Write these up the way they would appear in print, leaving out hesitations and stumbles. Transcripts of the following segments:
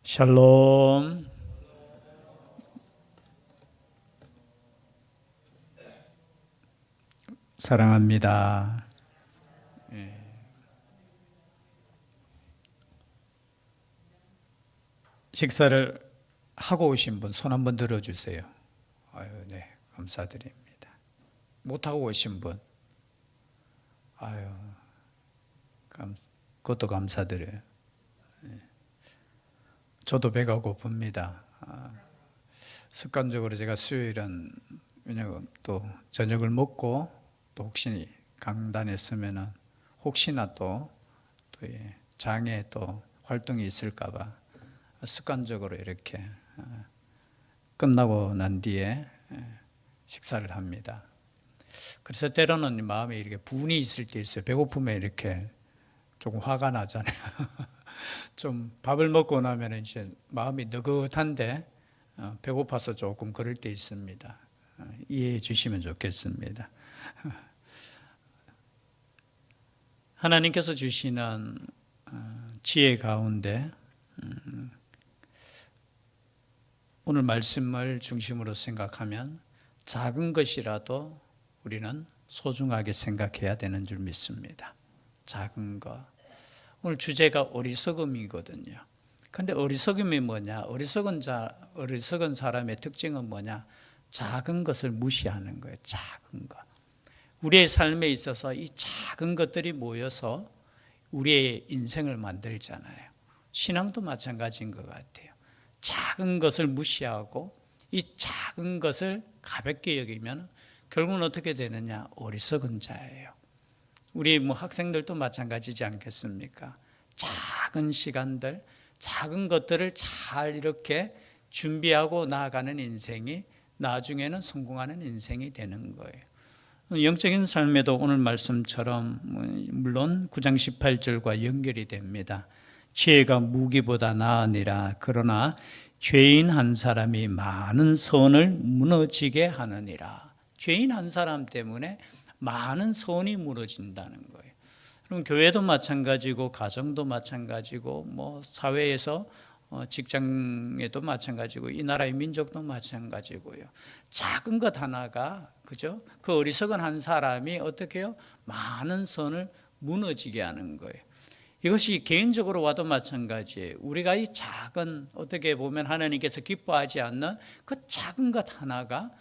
샬롬. 사랑합니다. 식사를 하고 오신 분 손 한번 들어주세요. 아유, 네, 감사드립니다. 못하고 오신 분, 아유, 그것도 감사드려요. 저도 배가 고픕니다. 습관적으로 제가 수요일은 왜냐면 또 저녁을 먹고 또 혹시 강단에 서면은 혹시나 또 장에 또 활동이 있을까봐 습관적으로 이렇게 끝나고 난 뒤에 식사를 합니다. 그래서 때로는 마음에 이렇게 분이 있을 때 있어요. 배고프면 이렇게 조금 화가 나잖아요. 좀 밥을 먹고 나면 이제 마음이 느긋한데 배고파서 조금 그럴 때 있습니다. 이해해 주시면 좋겠습니다. 하나님께서 주시는 지혜 가운데 오늘 말씀을 중심으로 생각하면 작은 것이라도 우리는 소중하게 생각해야 되는 줄 믿습니다. 작은 것. 오늘 주제가 어리석음이거든요. 근데 어리석음이 뭐냐? 어리석은 사람의 특징은 뭐냐? 작은 것을 무시하는 거예요. 작은 것. 우리의 삶에 있어서 이 작은 것들이 모여서 우리의 인생을 만들잖아요. 신앙도 마찬가지인 것 같아요. 작은 것을 무시하고 이 작은 것을 가볍게 여기면 결국은 어떻게 되느냐? 어리석은 자예요. 우리 학생들도 마찬가지지 않겠습니까? 작은 시간들, 작은 것들을 잘 이렇게 준비하고 나아가는 인생이 나중에는 성공하는 인생이 되는 거예요. 영적인 삶에도 오늘 말씀처럼 물론 9장 18절과 연결이 됩니다. 지혜가 무기보다 나으니라. 그러나 죄인 한 사람이 많은 선을 무너지게 하느니라. 죄인 한 사람 때문에 많은 선이 무너진다는 거예요. 그럼 교회도 마찬가지고 가정도 마찬가지고 사회에서 직장에도 마찬가지고 이 나라의 민족도 마찬가지고요. 작은 것 하나가 그죠? 그 어리석은 한 사람이 어떻게 해요? 많은 선을 무너지게 하는 거예요. 이것이 개인적으로 와도 마찬가지예요. 우리가 이 작은 어떻게 보면 하나님께서 기뻐하지 않는 그 작은 것 하나가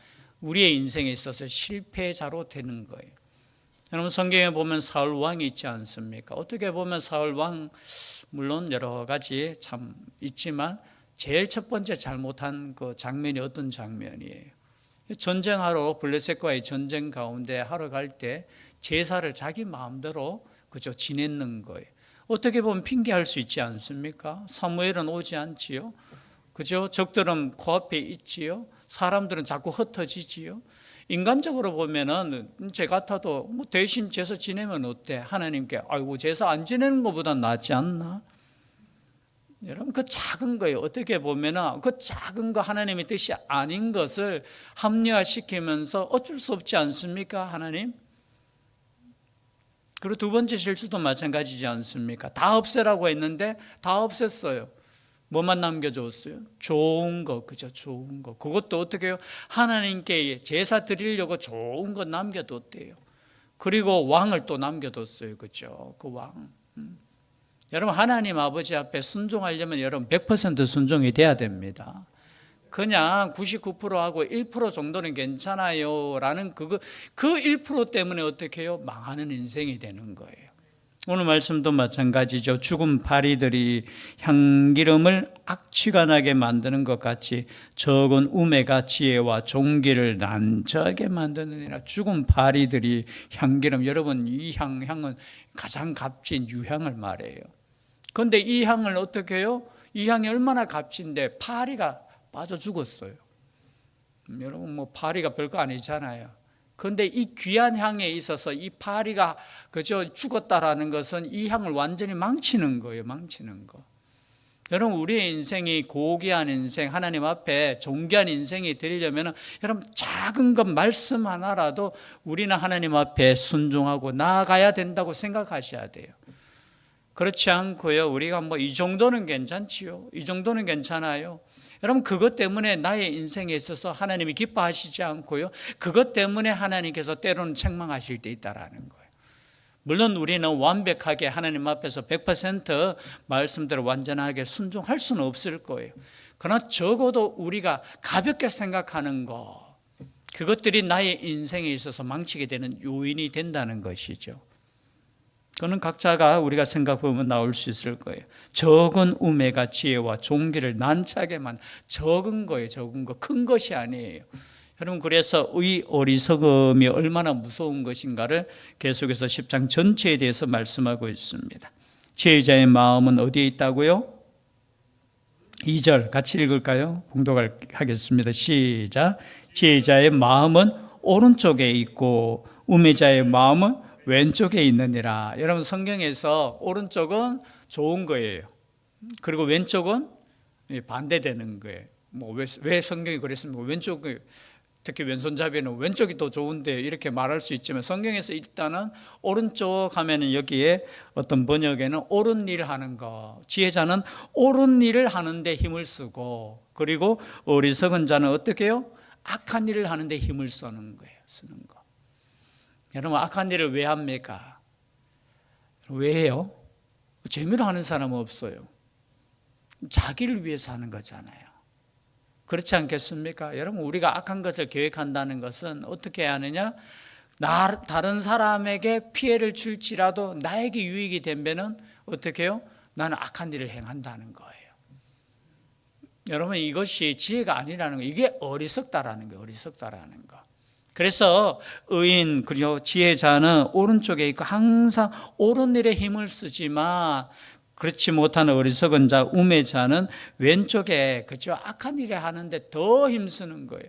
우리의 인생에 있어서 실패자로 되는 거예요. 여러분 성경에 보면 사울 왕이 있지 않습니까? 어떻게 보면 사울 왕 물론 여러 가지 참 있지만 제일 첫 번째 잘못한 그 장면이 어떤 장면이에요? 전쟁하러 블레셋과의 전쟁 가운데 하러 갈 때 제사를 자기 마음대로 그저 지냈는 거예요. 어떻게 보면 핑계할 수 있지 않습니까? 사무엘은 오지 않지요. 그죠? 적들은 코앞에 있지요. 사람들은 자꾸 흩어지지요. 인간적으로 보면은 제 같아도 대신 제사 지내면 어때? 하나님께 아이고 제사 안 지내는 것보다 낫지 않나? 여러분 그 작은 거예요. 어떻게 보면은 그 작은 거 하나님의 뜻이 아닌 것을 합리화시키면서 어쩔 수 없지 않습니까? 하나님? 그리고 두 번째 실수도 마찬가지지 않습니까? 다 없애라고 했는데 다 없앴어요. 뭐만 남겨줬어요? 좋은 거, 그죠? 좋은 거. 그것도 어떻게 해요? 하나님께 제사 드리려고 좋은 거 남겨뒀대요. 그리고 왕을 또 남겨뒀어요. 그죠? 그 왕. 여러분, 하나님 아버지 앞에 순종하려면 여러분 100% 순종이 돼야 됩니다. 그냥 99%하고 1% 정도는 괜찮아요. 라는 그 1% 때문에 어떻게 해요? 망하는 인생이 되는 거예요. 오늘 말씀도 마찬가지죠. 죽은 파리들이 향기름을 악취가 나게 만드는 것 같이 적은 우매가 지혜와 종기를 난처하게 만드느니라. 죽은 파리들이 향기름, 여러분 이 향은 가장 값진 유향을 말해요. 그런데 이 향을 어떻게 해요? 이 향이 얼마나 값진데 파리가 빠져 죽었어요. 여러분 파리가 별거 아니잖아요. 그런데 이 귀한 향에 있어서 이 파리가 그저 죽었다라는 것은 이 향을 완전히 망치는 거예요. 망치는 거. 여러분 우리의 인생이 고귀한 인생, 하나님 앞에 존귀한 인생이 되려면 여러분 작은 것 말씀 하나라도 우리는 하나님 앞에 순종하고 나아가야 된다고 생각하셔야 돼요. 그렇지 않고요. 우리가 뭐 이 정도는 괜찮지요. 이 정도는 괜찮아요. 여러분 그것 때문에 나의 인생에 있어서 하나님이 기뻐하시지 않고요. 그것 때문에 하나님께서 때로는 책망하실 때 있다라는 거예요. 물론 우리는 완벽하게 하나님 앞에서 100% 말씀대로 완전하게 순종할 수는 없을 거예요. 그러나 적어도 우리가 가볍게 생각하는 것, 그것들이 나의 인생에 있어서 망치게 되는 요인이 된다는 것이죠. 그거는 각자가 우리가 생각해보면 나올 수 있을 거예요. 적은 우매가 지혜와 종기를 난처하게만 적은 거예요. 적은 거, 큰 것이 아니에요. 여러분 그래서 의 어리석음이 얼마나 무서운 것인가를 계속해서 10장 전체에 대해서 말씀하고 있습니다. 지혜자의 마음은 어디에 있다고요? 2절 같이 읽을까요? 봉독하겠습니다. 시작. 지혜자의 마음은 오른쪽에 있고 우매자의 마음은 왼쪽에 있느니라. 여러분 성경에서 오른쪽은 좋은 거예요. 그리고 왼쪽은 반대되는 거예요. 뭐 왜 성경이 그랬습니까? 왼쪽이 특히 왼손잡이는 왼쪽이 더 좋은데 이렇게 말할 수 있지만 성경에서 일단은 오른쪽 하면은 여기에 어떤 번역에는 옳은 일 하는 거, 지혜자는 옳은 일을 하는데 힘을 쓰고, 그리고 어리석은 자는 어떻게 해요? 악한 일을 하는데 힘을 쓰는 거예요. 쓰는 거. 여러분 악한 일을 왜 합니까? 왜 해요? 재미로 하는 사람은 없어요. 자기를 위해서 하는 거잖아요. 그렇지 않겠습니까? 여러분 우리가 악한 것을 계획한다는 것은 어떻게 해야 하느냐? 다른 사람에게 피해를 줄지라도 나에게 유익이 되면은 어떻게 해요? 나는 악한 일을 행한다는 거예요. 여러분 이것이 지혜가 아니라는 거, 이게 어리석다라는 거예요. 어리석다라는 거. 그래서 의인 그리고 지혜자는 오른쪽에 있고 항상 옳은 일에 힘을 쓰지만 그렇지 못한 어리석은 자 우매자는 왼쪽에 그죠 악한 일에 하는데 더 힘쓰는 거예요.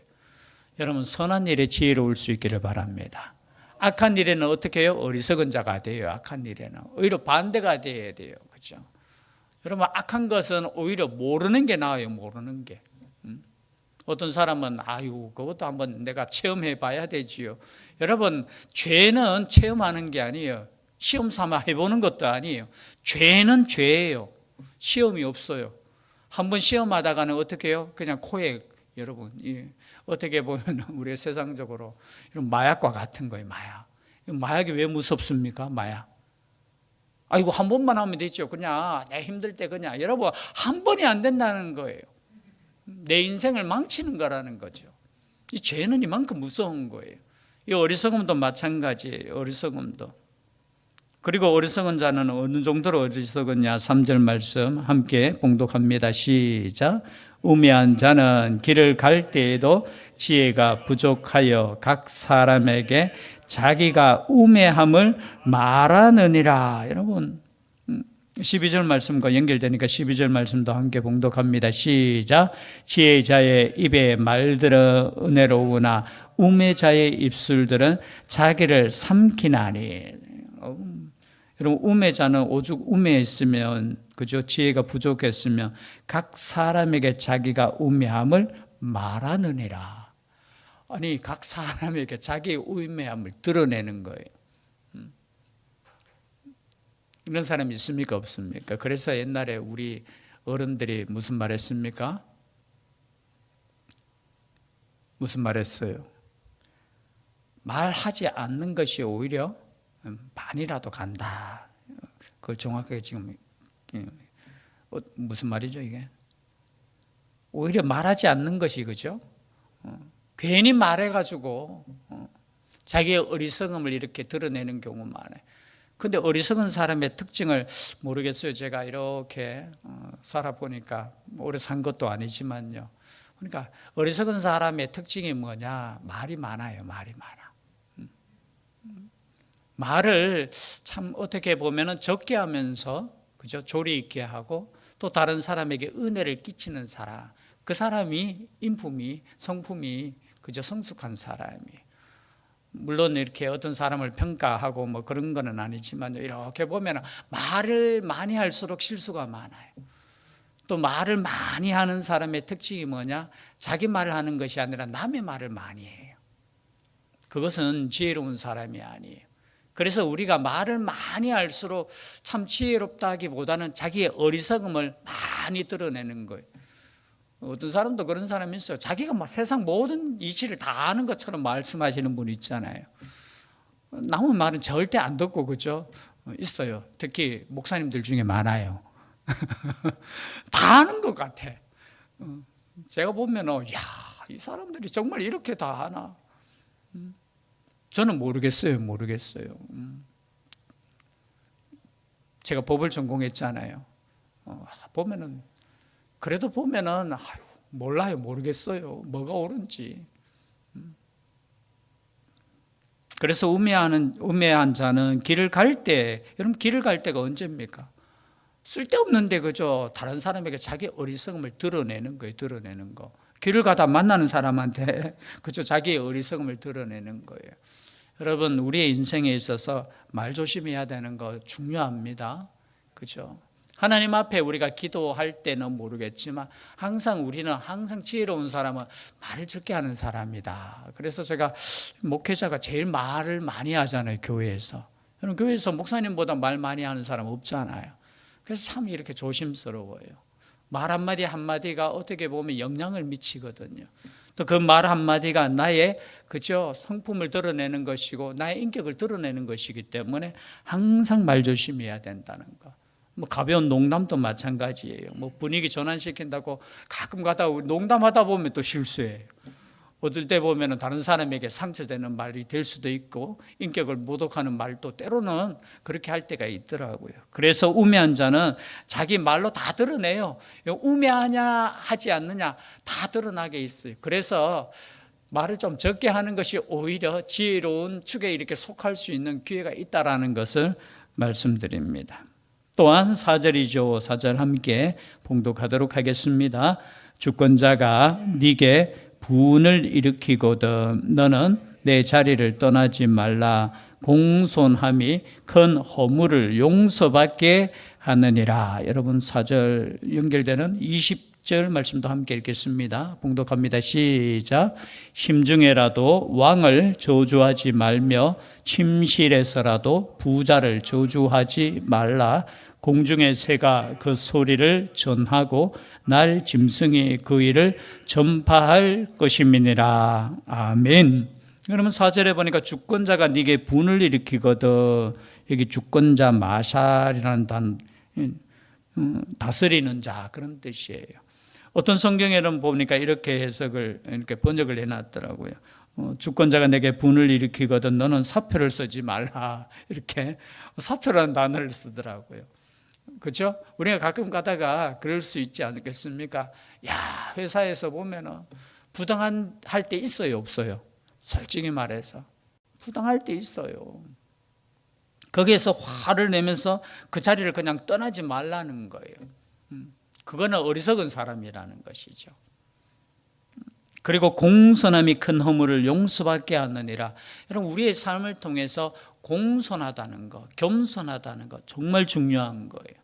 여러분 선한 일에 지혜로울 수 있기를 바랍니다. 악한 일에는 어떻게 해요? 어리석은 자가 돼요. 악한 일에는 오히려 반대가 돼야 돼요. 그죠? 여러분 악한 것은 오히려 모르는 게 나아요. 모르는 게. 어떤 사람은 아유 그것도 한번 내가 체험해 봐야 되지요. 여러분 죄는 체험하는 게 아니에요. 시험 삼아 해보는 것도 아니에요. 죄는 죄예요. 시험이 없어요. 한번 시험하다가는 어떻게 해요? 그냥 코에 여러분 어떻게 보면 우리가 세상적으로 이런 마약과 같은 거예요. 마약. 마약이 왜 무섭습니까? 마약. 아이고 한 번만 하면 되죠. 그냥 내 힘들 때 그냥 여러분 한 번이 안 된다는 거예요. 내 인생을 망치는 거라는 거죠. 이 죄는 이만큼 무서운 거예요. 이 어리석음도 마찬가지예요. 어리석음도. 그리고 어리석은 자는 어느 정도로 어리석었냐? 3절 말씀 함께 봉독합니다. 시작. 우매한 자는 길을 갈 때에도 지혜가 부족하여 각 사람에게 자기가 우매함을 말하느니라. 여러분 12절 말씀과 연결되니까 12절 말씀도 함께 봉독합니다. 시작. 지혜자의 입에 말들은 은혜로우나 우매자의 입술들은 자기를 삼키나니. 여러분 우매자는 오죽 우매했으면 그죠? 지혜가 부족했으면 각 사람에게 자기가 우매함을 말하느니라. 아니 각 사람에게 자기의 우매함을 드러내는 거예요. 이런 사람이 있습니까? 없습니까? 그래서 옛날에 우리 어른들이 무슨 말 했습니까? 무슨 말 했어요? 말하지 않는 것이 오히려 반이라도 간다. 그걸 정확하게 지금 무슨 말이죠 이게? 오히려 말하지 않는 것이 그죠? 괜히 말해가지고 자기의 어리석음을 이렇게 드러내는 경우 많아요. 근데 어리석은 사람의 특징을 모르겠어요. 제가 이렇게 살아보니까 오래 산 것도 아니지만요. 그러니까 어리석은 사람의 특징이 뭐냐? 말이 많아요. 말이 많아. 말을 참 어떻게 보면은 적게 하면서 그죠? 조리 있게 하고 또 다른 사람에게 은혜를 끼치는 사람. 그 사람이 인품이 성품이 그죠? 성숙한 사람이에요. 물론 이렇게 어떤 사람을 평가하고 뭐 그런 거는 아니지만 이렇게 보면 말을 많이 할수록 실수가 많아요. 또 말을 많이 하는 사람의 특징이 뭐냐? 자기 말을 하는 것이 아니라 남의 말을 많이 해요. 그것은 지혜로운 사람이 아니에요. 그래서 우리가 말을 많이 할수록 참 지혜롭다기보다는 자기의 어리석음을 많이 드러내는 거예요. 어떤 사람도 그런 사람이 있어요. 자기가 막 세상 모든 이치를 다 아는 것처럼 말씀하시는 분 있잖아요. 남의 말은 절대 안 듣고, 그죠? 있어요. 특히 목사님들 중에 많아요. 다 아는 것 같아. 제가 보면, 야, 이 사람들이 정말 이렇게 다 아나? 저는 모르겠어요. 제가 법을 전공했잖아요. 그래도 보면은, 몰라요. 모르겠어요. 뭐가 옳은지. 그래서 우매한 자는 길을 갈 때, 여러분 길을 갈 때가 언제입니까? 쓸데없는데, 그죠? 다른 사람에게 자기 어리석음을 드러내는 거예요. 드러내는 거. 길을 가다 만나는 사람한테, 그죠? 자기의 어리석음을 드러내는 거예요. 여러분, 우리의 인생에 있어서 말 조심해야 되는 거 중요합니다. 그죠? 하나님 앞에 우리가 기도할 때는 모르겠지만 우리는 항상 지혜로운 사람은 말을 적게 하는 사람이다. 그래서 제가 목회자가 제일 말을 많이 하잖아요, 교회에서. 여러분, 교회에서 목사님보다 말 많이 하는 사람 없잖아요. 그래서 참 이렇게 조심스러워요. 말 한마디 한마디가 어떻게 보면 영향을 미치거든요. 또 그 말 한마디가 나의, 그죠, 성품을 드러내는 것이고 나의 인격을 드러내는 것이기 때문에 항상 말 조심해야 된다는 거. 뭐 가벼운 농담도 마찬가지예요. 뭐 분위기 전환시킨다고 가끔 가다 농담하다 보면 또 실수해요. 어떨 때 보면 다른 사람에게 상처되는 말이 될 수도 있고 인격을 모독하는 말도 때로는 그렇게 할 때가 있더라고요. 그래서 우매한 자는 자기 말로 다 드러내요. 우매하냐 하지 않느냐 다 드러나게 있어요. 그래서 말을 좀 적게 하는 것이 오히려 지혜로운 축에 이렇게 속할 수 있는 기회가 있다라는 것을 말씀드립니다. 또한 4절이죠. 4절 함께 봉독하도록 하겠습니다. 주권자가 네게 분을 일으키거든 너는 내 자리를 떠나지 말라. 공손함이 큰 허물을 용서받게 하느니라. 여러분 4절 연결되는 20절 말씀도 함께 읽겠습니다. 봉독합니다. 시작. 심중에라도 왕을 저주하지 말며 침실에서라도 부자를 저주하지 말라. 공중의 새가 그 소리를 전하고 날 짐승이 그 일을 전파할 것임이니라. 아멘. 여러분 4절에 보니까 주권자가 네게 분을 일으키거든. 여기 주권자 마샬이라는 다스리는 자 그런 뜻이에요. 어떤 성경에는 보니까 이렇게 해석을 이렇게 번역을 해놨더라고요. 주권자가 내게 분을 일으키거든 너는 사표를 쓰지 말라. 이렇게 사표라는 단어를 쓰더라고요. 그렇죠? 우리가 가끔 가다가 그럴 수 있지 않겠습니까? 야, 회사에서 보면은 부당한 할 때 있어요, 없어요? 솔직히 말해서 부당할 때 있어요. 거기에서 화를 내면서 그 자리를 그냥 떠나지 말라는 거예요. 그거는 어리석은 사람이라는 것이죠. 그리고 공손함이 큰 허물을 용서받게 하느니라. 여러분 우리의 삶을 통해서 공손하다는 것, 겸손하다는 것 정말 중요한 거예요.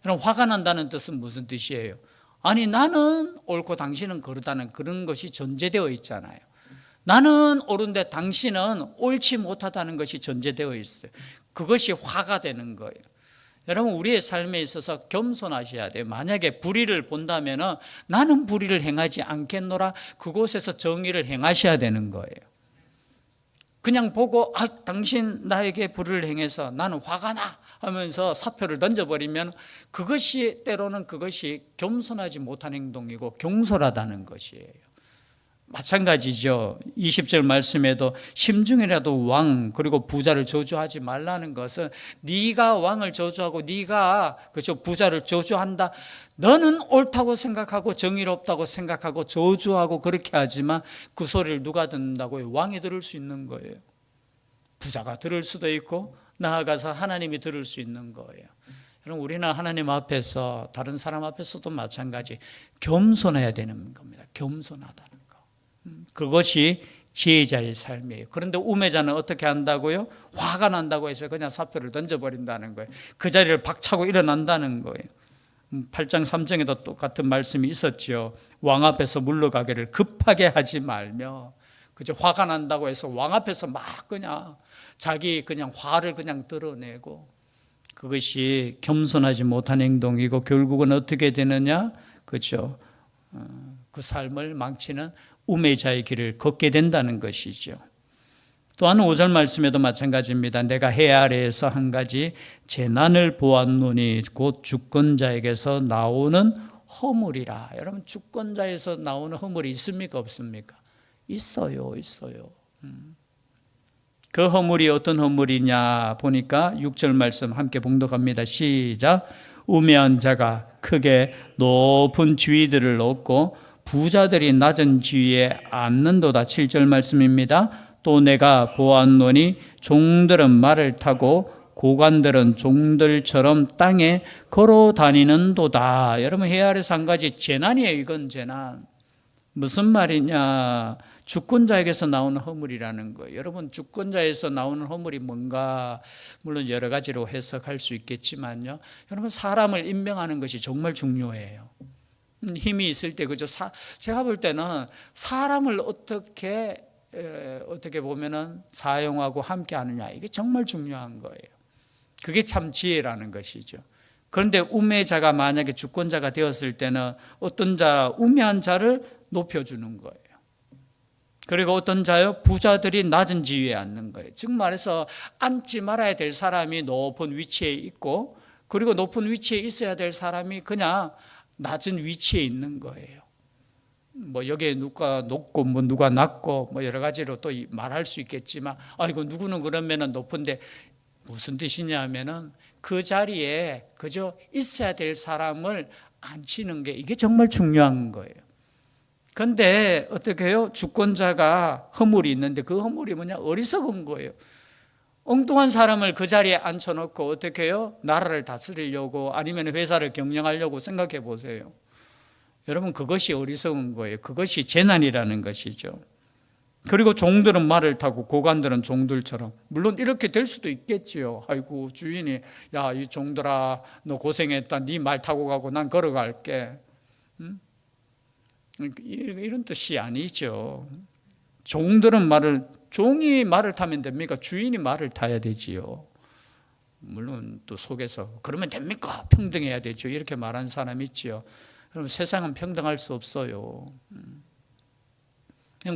여러분 화가 난다는 뜻은 무슨 뜻이에요? 아니 나는 옳고 당신은 그러다는 그런 것이 전제되어 있잖아요. 나는 옳은데 당신은 옳지 못하다는 것이 전제되어 있어요. 그것이 화가 되는 거예요. 여러분 우리의 삶에 있어서 겸손하셔야 돼요. 만약에 불의를 본다면 나는 불의를 행하지 않겠노라 그곳에서 정의를 행하셔야 되는 거예요. 그냥 보고 당신 나에게 불의를 행해서 나는 화가 나 하면서 사표를 던져버리면 그것이 때로는 그것이 겸손하지 못한 행동이고 경솔하다는 것이에요. 마찬가지죠. 20절 말씀에도 심중이라도 왕 그리고 부자를 저주하지 말라는 것은 네가 왕을 저주하고 네가 그렇죠 부자를 저주한다. 너는 옳다고 생각하고 정의롭다고 생각하고 저주하고 그렇게 하지만 그 소리를 누가 듣는다고요? 왕이 들을 수 있는 거예요. 부자가 들을 수도 있고 나아가서 하나님이 들을 수 있는 거예요. 여러분 우리는 하나님 앞에서 다른 사람 앞에서도 마찬가지 겸손해야 되는 겁니다. 겸손하다는 거. 그것이 지혜자의 삶이에요. 그런데 우매자는 어떻게 한다고요? 화가 난다고 해서 그냥 사표를 던져버린다는 거예요. 그 자리를 박차고 일어난다는 거예요. 8장 3장에도 똑같은 말씀이 있었죠. 왕 앞에서 물러가기를 급하게 하지 말며 그저 화가 난다고 해서 왕 앞에서 막 그냥 자기 그냥 화를 그냥 드러내고, 그것이 겸손하지 못한 행동이고 결국은 어떻게 되느냐, 그죠? 그 삶을 망치는 우매자의 길을 걷게 된다는 것이죠. 또한 5절 말씀에도 마찬가지입니다. 내가 해 아래에서 한 가지 재난을 보았노니 곧 주권자에게서 나오는 허물이라. 여러분, 주권자에서 나오는 허물이 있습니까, 없습니까? 있어요. 그 허물이 어떤 허물이냐 보니까 6절 말씀 함께 봉독합니다. 시작. 우매한 자가 크게 높은 지위들을 얻고 부자들이 낮은 지위에 앉는도다. 7절 말씀입니다. 또 내가 보았노니 종들은 말을 타고 고관들은 종들처럼 땅에 걸어 다니는도다. 여러분, 해 아래서 한 가지 재난이에요. 이건 재난. 무슨 말이냐? 주권자에게서 나오는 허물이라는 거예요. 여러분, 주권자에서 나오는 허물이 뭔가 물론 여러 가지로 해석할 수 있겠지만요, 여러분, 사람을 임명하는 것이 정말 중요해요. 힘이 있을 때, 그죠? 제가 볼 때는 사람을 어떻게 보면은 사용하고 함께 하느냐, 이게 정말 중요한 거예요. 그게 참 지혜라는 것이죠. 그런데 우매자가 만약에 주권자가 되었을 때는 어떤 자, 우매한 자를 높여주는 거예요. 그리고 어떤 자요? 부자들이 낮은 지위에 앉는 거예요. 즉 말해서 앉지 말아야 될 사람이 높은 위치에 있고, 그리고 높은 위치에 있어야 될 사람이 그냥 낮은 위치에 있는 거예요. 뭐 여기에 누가 높고 뭐 누가 낮고 뭐 여러 가지로 또 말할 수 있겠지만, 이거 누구는 그러면은 높은데 무슨 뜻이냐 하면은 그 자리에 그저 있어야 될 사람을 앉히는 게 이게 정말 중요한 거예요. 그런데 어떻게 해요? 주권자가 허물이 있는데 그 허물이 뭐냐? 어리석은 거예요. 엉뚱한 사람을 그 자리에 앉혀놓고 어떻게 해요? 나라를 다스리려고 아니면 회사를 경영하려고 생각해 보세요. 여러분, 그것이 어리석은 거예요. 그것이 재난이라는 것이죠. 그리고 종들은 말을 타고 고관들은 종들처럼, 물론 이렇게 될 수도 있겠지요. 아이고, 주인이 야, 이 종들아, 너 고생했다. 네 말 타고 가고 난 걸어갈게. 이런 뜻이 아니죠. 종이 말을 타면 됩니까? 주인이 말을 타야 되지요. 물론 또 속에서 그러면 됩니까? 평등해야 되죠. 이렇게 말하는 사람 있지요. 여러분, 세상은 평등할 수 없어요.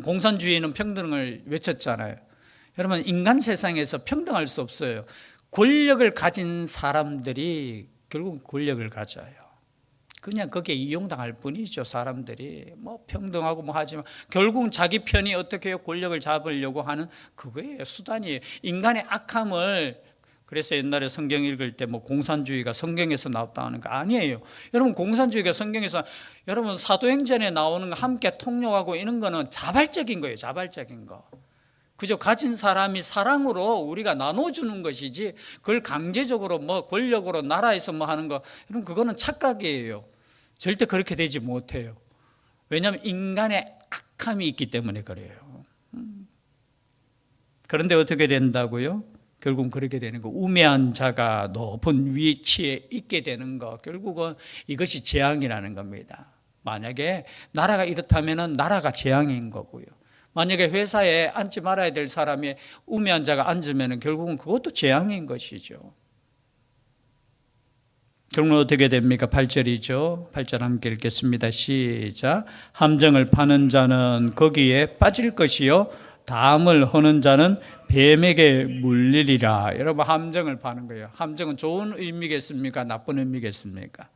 공산주의는 평등을 외쳤잖아요. 여러분, 인간 세상에서 평등할 수 없어요. 권력을 가진 사람들이 결국 권력을 가져요. 그냥 거기에 이용당할 뿐이죠. 사람들이 뭐 평등하고 뭐 하지만 결국은 자기 편이 어떻게 해요? 권력을 잡으려고 하는 그거예요. 수단이에요. 인간의 악함을, 그래서 옛날에 성경 읽을 때 뭐 공산주의가 성경에서 나왔다는 거 아니에요. 여러분, 공산주의가 성경에서, 여러분, 사도행전에 나오는 거 함께 통용하고 이런 거는 자발적인 거예요. 자발적인 거. 그저 가진 사람이 사랑으로 우리가 나눠주는 것이지, 그걸 강제적으로 뭐 권력으로 나라에서 뭐 하는 거, 여러분, 그거는 착각이에요. 절대 그렇게 되지 못해요. 왜냐하면 인간의 악함이 있기 때문에 그래요. 그런데 어떻게 된다고요? 결국은 그렇게 되는 거. 우매한 자가 높은 위치에 있게 되는 거, 결국은 이것이 재앙이라는 겁니다. 만약에 나라가 이렇다면 나라가 재앙인 거고요. 만약에 회사에 앉지 말아야 될 사람이 우매한 자가 앉으면 결국은 그것도 재앙인 것이죠. 결국은 어떻게 됩니까? 8절이죠. 8절 함께 읽겠습니다. 시작. 함정을 파는 자는 거기에 빠질 것이요 담을 허는 자는 뱀에게 물리리라. 여러분, 함정을 파는 거예요. 함정은 좋은 의미겠습니까? 나쁜 의미겠습니까?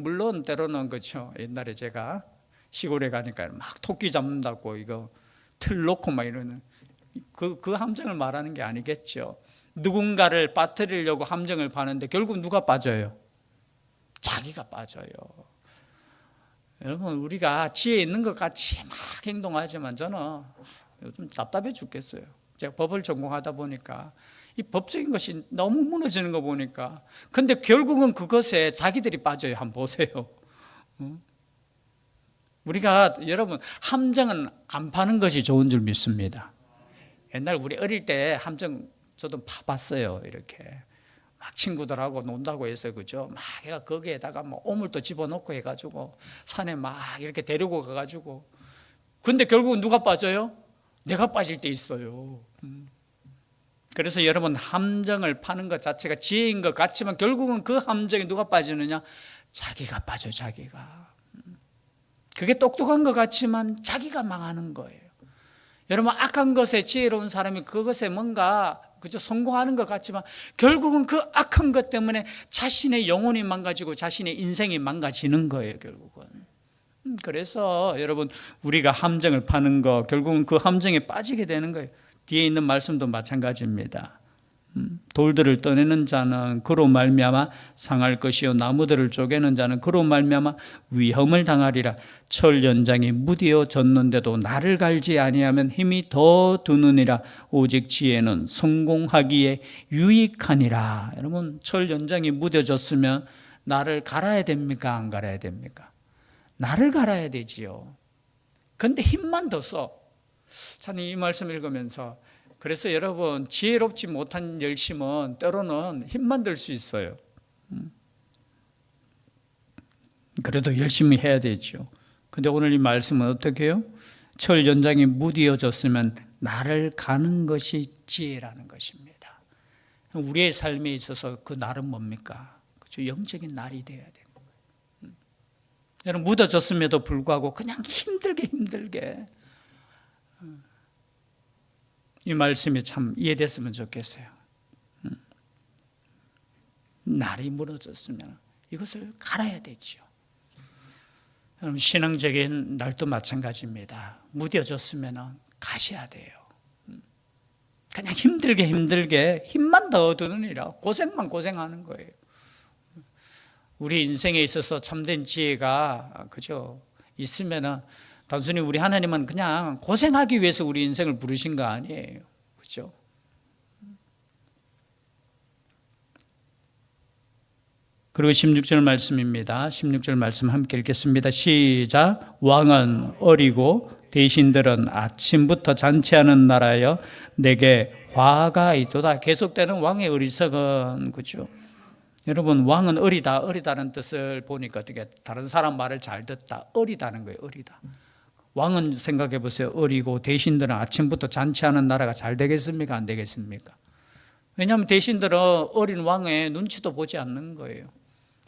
물론 때로는 그렇죠. 옛날에 제가 시골에 가니까 막 토끼 잡는다고 이거 틀 놓고 막 이러는 그 함정을 말하는 게 아니겠죠. 누군가를 빠뜨리려고 함정을 파는데 결국 누가 빠져요? 자기가 빠져요. 여러분, 우리가 지혜 있는 것 같이 막 행동하지만 저는 요즘 답답해 죽겠어요. 제가 법을 전공하다 보니까 이 법적인 것이 너무 무너지는 거 보니까, 근데 결국은 그것에 자기들이 빠져요. 한번 보세요. 우리가, 여러분, 함정은 안 파는 것이 좋은 줄 믿습니다. 옛날 우리 어릴 때 함정 저도 파봤어요. 이렇게 막 친구들하고 논다고 해서, 그죠? 막 해가 거기에다가 뭐 오물도 집어넣고 해가지고 산에 막 이렇게 데리고 가가지고, 근데 결국은 누가 빠져요? 내가 빠질 때 있어요. 그래서 여러분, 함정을 파는 것 자체가 지혜인 것 같지만 결국은 그 함정에 누가 빠지느냐? 자기가 빠져, 자기가. 그게 똑똑한 것 같지만 자기가 망하는 거예요. 여러분, 악한 것에 지혜로운 사람이 그것에 뭔가 그저 성공하는 것 같지만 결국은 그 악한 것 때문에 자신의 영혼이 망가지고 자신의 인생이 망가지는 거예요, 결국은. 그래서 여러분, 우리가 함정을 파는 거 결국은 그 함정에 빠지게 되는 거예요. 뒤에 있는 말씀도 마찬가지입니다. 돌들을 떠내는 자는 그로 말미암아 상할 것이요 나무들을 쪼개는 자는 그로 말미암아 위험을 당하리라. 철 연장이 무디어 졌는데도 나를 갈지 아니하면 힘이 더 드느니라. 오직 지혜는 성공하기에 유익하니라. 여러분, 철 연장이 무뎌졌으면 나를 갈아야 됩니까? 안 갈아야 됩니까? 나를 갈아야 되지요. 근데 힘만 더 써. 저는 이 말씀 읽으면서 그래서 여러분, 지혜롭지 못한 열심은 때로는 힘만 들 수 있어요. 그래도 열심히 해야 되죠. 근데 오늘 이 말씀은 어떻게 해요? 철 연장이 무디어졌으면 나를 가는 것이 지혜라는 것입니다. 우리의 삶에 있어서 그 날은 뭡니까? 그렇죠? 영적인 날이 되어야 돼요. 여러분, 묻어졌음에도 불구하고 그냥 힘들게 이 말씀이 참 이해됐으면 좋겠어요. 날이 무너졌으면 이것을 갈아야 되죠. 여러분, 신앙적인 날도 마찬가지입니다. 무뎌졌으면 가셔야 돼요. 그냥 힘들게 힘만 더 얻으느니라 고생하는 거예요. 우리 인생에 있어서 참된 지혜가 그죠 있으면은 단순히 우리 하나님은 그냥 고생하기 위해서 우리 인생을 부르신 거 아니에요. 그죠? 그리고 16절 말씀입니다. 16절 말씀 함께 읽겠습니다. 시작. 왕은 어리고 대신들은 아침부터 잔치하는 나라여 내게 화가 있도다. 계속되는 왕의 어리석은 그죠? 여러분, 왕은 어리다는 뜻을 보니까 어떻게 다른 사람 말을 잘 듣다. 어리다는 거예요. 어리다. 왕은 생각해 보세요. 어리고 대신들은 아침부터 잔치하는 나라가 잘 되겠습니까? 안 되겠습니까? 왜냐하면 대신들은 어린 왕의 눈치도 보지 않는 거예요.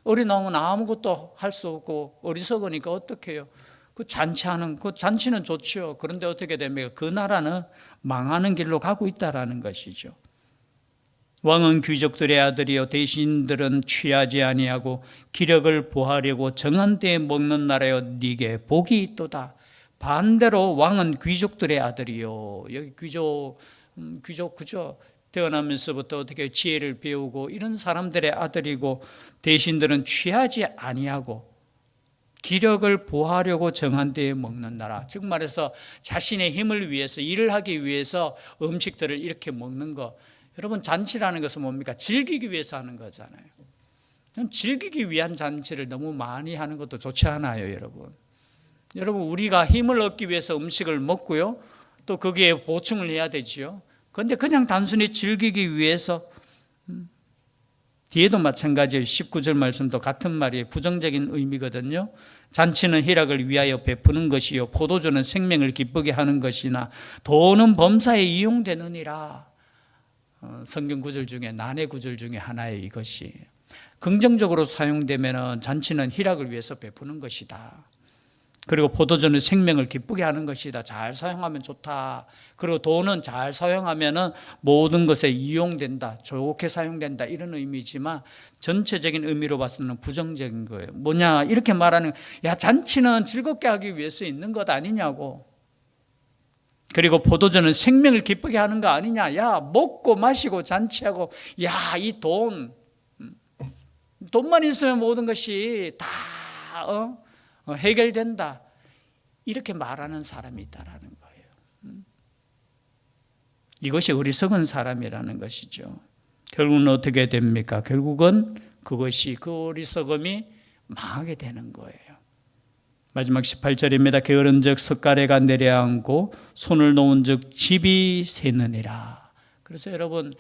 어린 왕은 아무것도 할 수 없고 어리석으니까 어떻게 해요? 그 잔치는 좋죠. 그런데 어떻게 됩니까? 그 나라는 망하는 길로 가고 있다라는 것이죠. 왕은 귀족들의 아들이요 대신들은 취하지 아니하고 기력을 보하려고 정한 때에 먹는 나라여 네게 복이 있도다. 반대로 왕은 귀족들의 아들이요. 여기 귀족 그죠? 태어나면서부터 어떻게 지혜를 배우고 이런 사람들의 아들이고 대신들은 취하지 아니하고 기력을 보하려고 정한 때에 먹는 나라. 즉 말해서 자신의 힘을 위해서 일을 하기 위해서 음식들을 이렇게 먹는 거. 여러분, 잔치라는 것은 뭡니까? 즐기기 위해서 하는 거잖아요. 즐기기 위한 잔치를 너무 많이 하는 것도 좋지 않아요, 여러분. 여러분, 우리가 힘을 얻기 위해서 음식을 먹고요. 또 거기에 보충을 해야 되지요. 그런데 그냥 단순히 즐기기 위해서 뒤에도 마찬가지예요. 19절 말씀도 같은 말이에요. 부정적인 의미거든요. 잔치는 희락을 위하여 베푸는 것이요 포도주는 생명을 기쁘게 하는 것이나 돈은 범사에 이용되느니라. 성경 구절 중에 난해 구절 중에 하나의 이것이 긍정적으로 사용되면 잔치는 희락을 위해서 베푸는 것이다. 그리고 포도주는 생명을 기쁘게 하는 것이다. 잘 사용하면 좋다. 그리고 돈은 잘 사용하면 모든 것에 이용된다. 좋게 사용된다. 이런 의미지만 전체적인 의미로 봐서는 부정적인 거예요. 뭐냐 이렇게 말하는 야 잔치는 즐겁게 하기 위해서 있는 것 아니냐고. 그리고 포도주는 생명을 기쁘게 하는 거 아니냐. 야 먹고 마시고 잔치하고 야 이 돈만 있으면 모든 것이 다 해결된다. 이렇게 말하는 사람이 있다라는 거예요. 이것이 어리석은 사람이라는 것이죠. 결국은 어떻게 됩니까? 결국은 그것이 그 어리석음이 망하게 되는 거예요. 마지막 18절입니다. 게으른 즉 석가래가 내려앉고 손을 놓은 즉 집이 새느니라. 그래서 여러분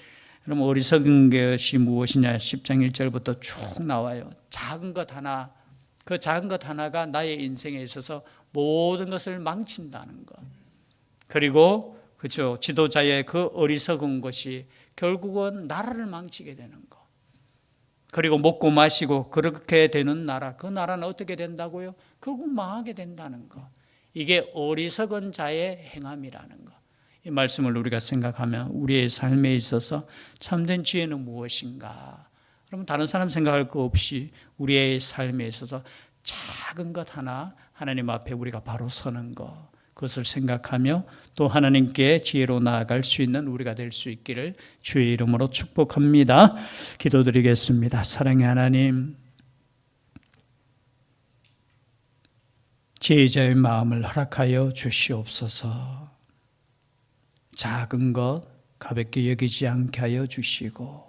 어리석은 것이 무엇이냐 10장 1절부터 쭉 나와요. 작은 것 하나, 그 작은 것 하나가 나의 인생에 있어서 모든 것을 망친다는 것. 그리고 그렇죠. 지도자의 그 어리석은 것이 결국은 나라를 망치게 되는 거. 그리고 먹고 마시고 그렇게 되는 나라, 그 나라는 어떻게 된다고요? 결국 망하게 된다는 거. 이게 어리석은 자의 행함이라는 거. 이 말씀을 우리가 생각하면 우리의 삶에 있어서 참된 지혜는 무엇인가? 그러면 다른 사람 생각할 거 없이 우리의 삶에 있어서 작은 것 하나 하나님 앞에 우리가 바로 서는 것, 그것을 생각하며 또 하나님께 지혜로 나아갈 수 있는 우리가 될 수 있기를 주의 이름으로 축복합니다. 기도드리겠습니다. 사랑의 하나님, 지혜자의 마음을 허락하여 주시옵소서. 작은 것 가볍게 여기지 않게 하여 주시고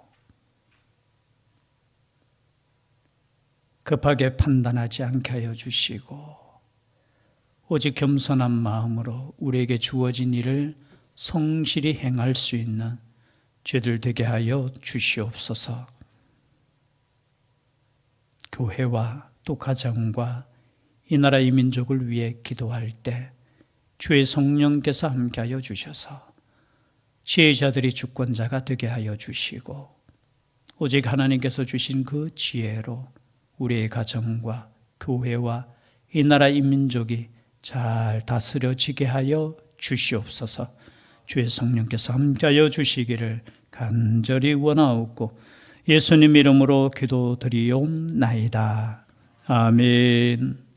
급하게 판단하지 않게 하여 주시고 오직 겸손한 마음으로 우리에게 주어진 일을 성실히 행할 수 있는 죄들 되게 하여 주시옵소서. 교회와 또 가정과 이 나라 이 민족을 위해 기도할 때 주의 성령께서 함께하여 주셔서 지혜자들이 주권자가 되게 하여 주시고 오직 하나님께서 주신 그 지혜로 우리의 가정과 교회와 이 나라 이 민족이 잘 다스려지게 하여 주시옵소서. 주의 성령께서 함께하여 주시기를 간절히 원하옵고 예수님 이름으로 기도드리옵나이다. 아멘.